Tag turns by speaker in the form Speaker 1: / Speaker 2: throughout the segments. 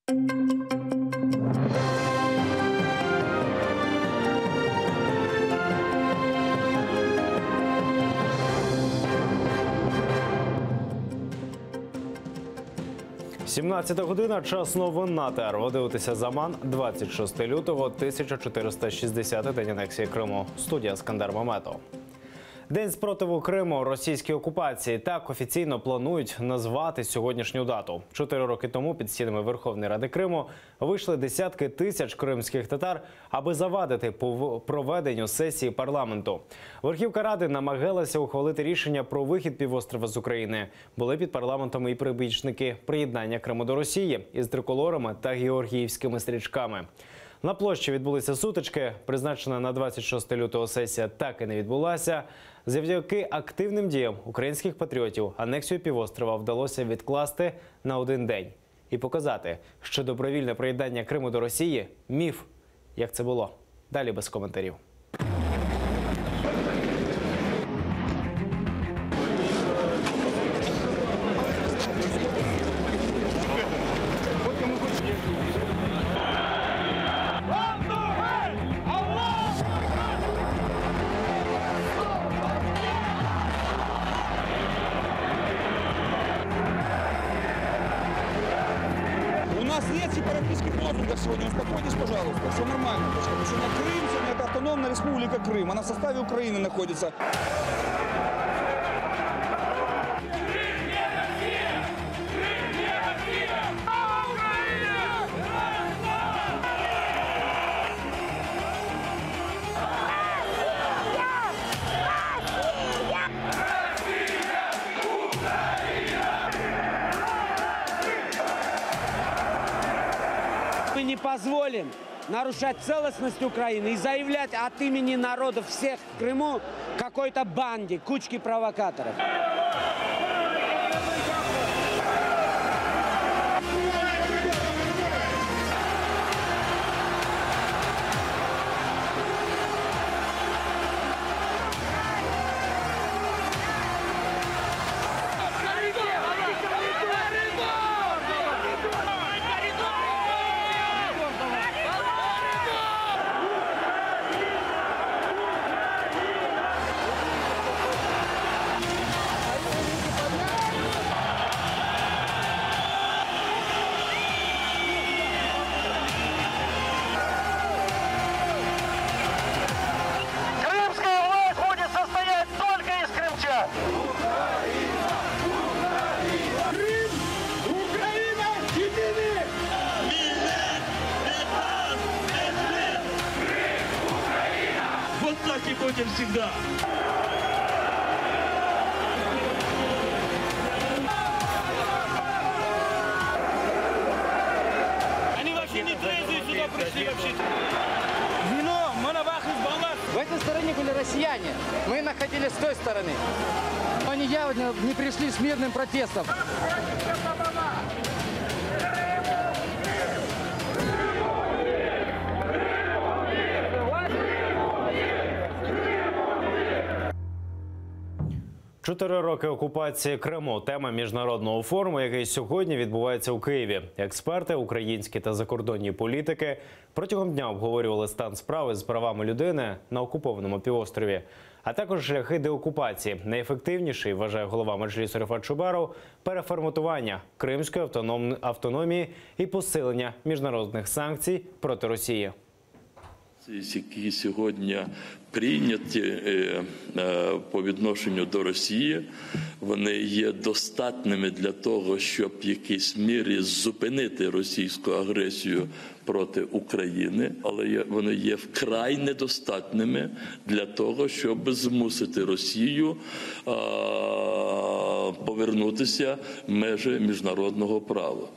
Speaker 1: «17 година. Час новин на ТР. Ви дивитеся «Заман». 26 лютого 1460 день анексії Криму. Студія Скандер Маметов. День спротиву Криму російській окупації. Так офіційно планують назвати сьогоднішню дату. 4 роки тому під стінами Верховної Ради Криму вийшли десятки тисяч кримських татар, аби завадити проведенню сесії парламенту. Верхівка Ради намагалася ухвалити рішення про вихід півострова з України. Були під парламентом і прибічники приєднання Криму до Росії із триколорами та георгіївськими стрічками. На площі відбулися сутички. Призначена на 26 лютого сесія так і не відбулася. Завдяки активним діям українських патріотів анексію півострова вдалося відкласти на один день. І показати, що добровільне приєднання Криму до Росії – міф. Як це було? Далі без коментарів.
Speaker 2: У нас нет сепаратистских лозунгов сегодня, успокойтесь, пожалуйста, все нормально. Потому что Крым сегодня это автономная республика Крым, она в составе Украины находится.
Speaker 3: Мы не позволим нарушать целостность Украины и заявлять от имени народов всех в Крыму какой-то банде, кучке провокаторов.
Speaker 4: И будем всегда. Они вообще не трезвые сюда пришли вообще.
Speaker 2: Вино, монобах из Балат.
Speaker 5: В этой стороне были россияне, мы находились с той стороны. Они явно не пришли с мирным протестом.
Speaker 1: Чотири роки окупації Криму – тема міжнародного форуму, який сьогодні відбувається у Києві. Експерти, українські та закордонні політики протягом дня обговорювали стан справи з правами людини на окупованому півострові, а також шляхи деокупації. Найефективніший, вважає голова Меджлісу Рефат Чубаров, переформатування кримської автономії і посилення міжнародних санкцій проти Росії.
Speaker 6: Які сьогодні прийняті по відношенню до Росії, вони є достатніми для того, щоб в якійсь мірі зупинити російську агресію проти України, але вони є вкрай недостатніми для того, щоб змусити Росію повернутися в межі міжнародного права.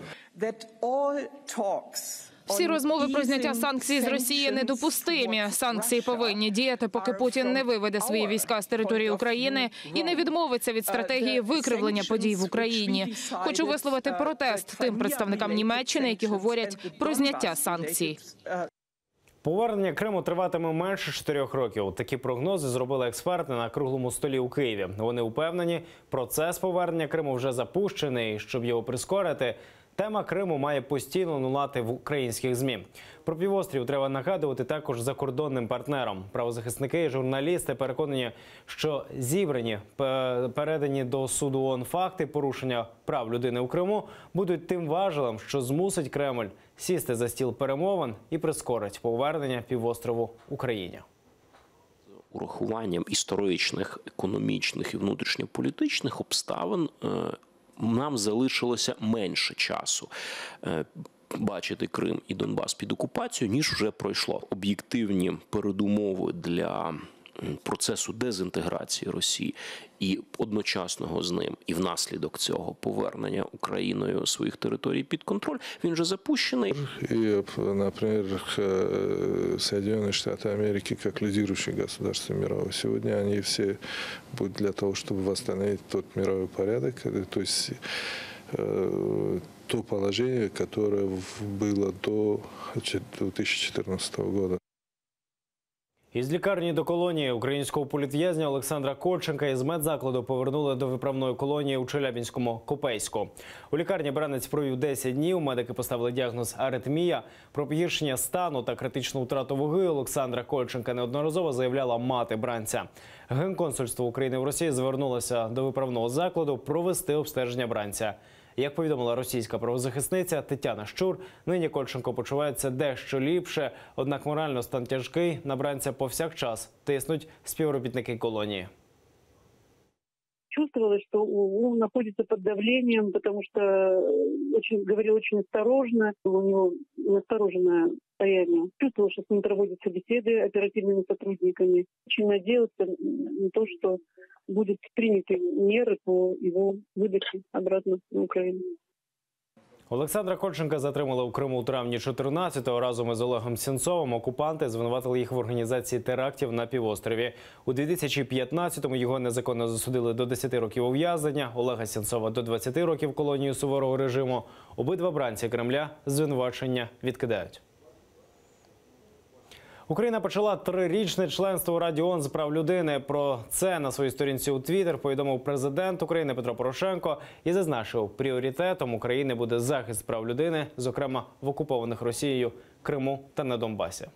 Speaker 7: Всі розмови про зняття санкцій з Росії недопустимі. Санкції повинні діяти, поки Путін не виведе свої війська з території України і не відмовиться від стратегії викривлення подій в Україні. Хочу висловити протест тим представникам Німеччини, які говорять про зняття санкцій.
Speaker 1: Повернення Криму триватиме менше 4 років. Такі прогнози зробили експерти на круглому столі у Києві. Вони упевнені, процес повернення Криму вже запущений. Щоб його прискорити, Тема Криму має постійно лунати в українських ЗМІ. Про півострів треба нагадувати також закордонним партнерам. Правозахисники і журналісти переконані, що зібрані, передані до суду ООН факти порушення прав людини у Криму будуть тим важелем, що змусить Кремль сісти за стіл перемовин і прискорить повернення півострову Україні.
Speaker 8: Урахуванням історичних, економічних і внутрішньополітичних обставин нам залишилося менше часу бачити Крим і Донбас під окупацією, ніж вже пройшло. Об'єктивні передумови для процесу дезінтеграції Росії і одночасного з ним, і внаслідок цього повернення Україною своїх територій під контроль, він вже запущений.
Speaker 9: И, например, Соединенные Штаты Америки, как лидирующие государства мирового, сегодня они все будут для того, чтобы восстановить тот мировой порядок, то есть то положение, которое было до 2014 года.
Speaker 1: Із лікарні до колонії українського політв'язня Олександра Кольченка із медзакладу повернули до виправної колонії у Челябинському Копейську. У лікарні бранець провів 10 днів. Медики поставили діагноз аритмія. Про погіршення стану та критичну втрату ваги Олександра Кольченка неодноразово заявляла мати бранця. Генконсульство України в Росії звернулося до виправного закладу провести обстеження бранця. Як повідомила російська правозахисниця Тетяна Щур, нині Кольченко почувається дещо ліпше, однак морально стан тяжкий, на бранця повсякчас тиснуть співробітники колонії.
Speaker 10: Чувствовалось, что он находится под давлением, потому что говорил очень осторожно, у него настороженное состояние. Чувствовал, что с ним проводятся беседы оперативными сотрудниками. Очень надеялся на то, что будут приняты меры по его выдаче обратно на Украину.
Speaker 1: Олександра Кольченка затримали у Криму у травні 14-го. Разом із Олегом Сенцовим окупанти звинуватили їх в організації терактів на півострові. У 2015-му його незаконно засудили до 10 років ув'язнення, Олега Сенцова – до 20 років колонії суворого режиму. Обидва бранці Кремля звинувачення відкидають. Україна почала 3-річне членство у Раді ООН з прав людини. Про це на своїй сторінці у Твіттер повідомив президент України Петро Порошенко і зазначив, пріоритетом України буде захист прав людини, зокрема в окупованих Росією Криму та на Донбасі.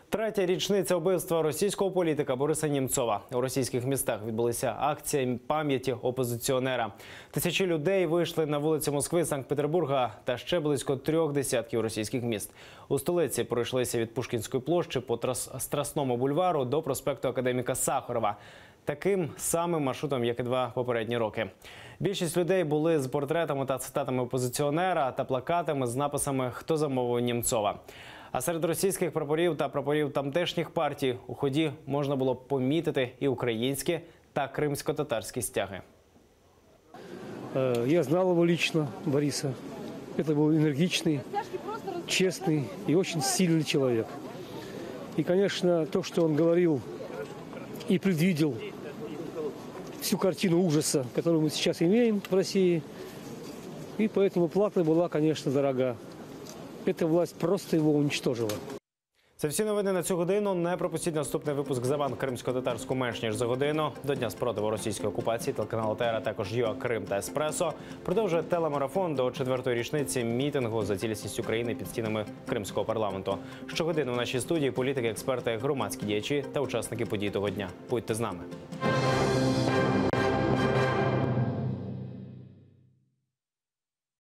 Speaker 1: Третя річниця вбивства російського політика Бориса Нємцова. У російських містах відбулися акції пам'яті опозиціонера. Тисячі людей вийшли на вулиці Москви, Санкт-Петербурга та ще близько 3 десятків російських міст. У столиці пройшлися від Пушкінської площі по Страсному бульвару до проспекту Академіка Сахарова. Таким самим маршрутом, як і 2 попередні роки. Більшість людей були з портретами та цитатами опозиціонера та плакатами з написами «Хто замовив Нємцова?». А серед російських прапорів та прапорів тамтешніх партій у ході можна було помітити і українські та кримсько-татарські стяги.
Speaker 11: Я знал его лично, Бориса. Это был энергичный, честный и очень сильный человек. И, конечно, то, что он говорил и предвидел всю картину ужаса, которую мы сейчас имеем в России, и поэтому плата была, конечно, дорога. Эта власть просто его уничтожила.
Speaker 1: Це всі новини на цю годину. Не пропустіть наступний випуск «Заван» кримсько-татарську менш ніж за годину. До Дня спротиву російської окупації телеканал ТР, а також ЮА Крим та Еспресо продовжує телемарафон до 4-ї річниці мітингу за цілісність України під стінами Кримського парламенту. Щогодини в нашій студії політики, експерти, громадські діячі та учасники подій того дня. Будьте з нами.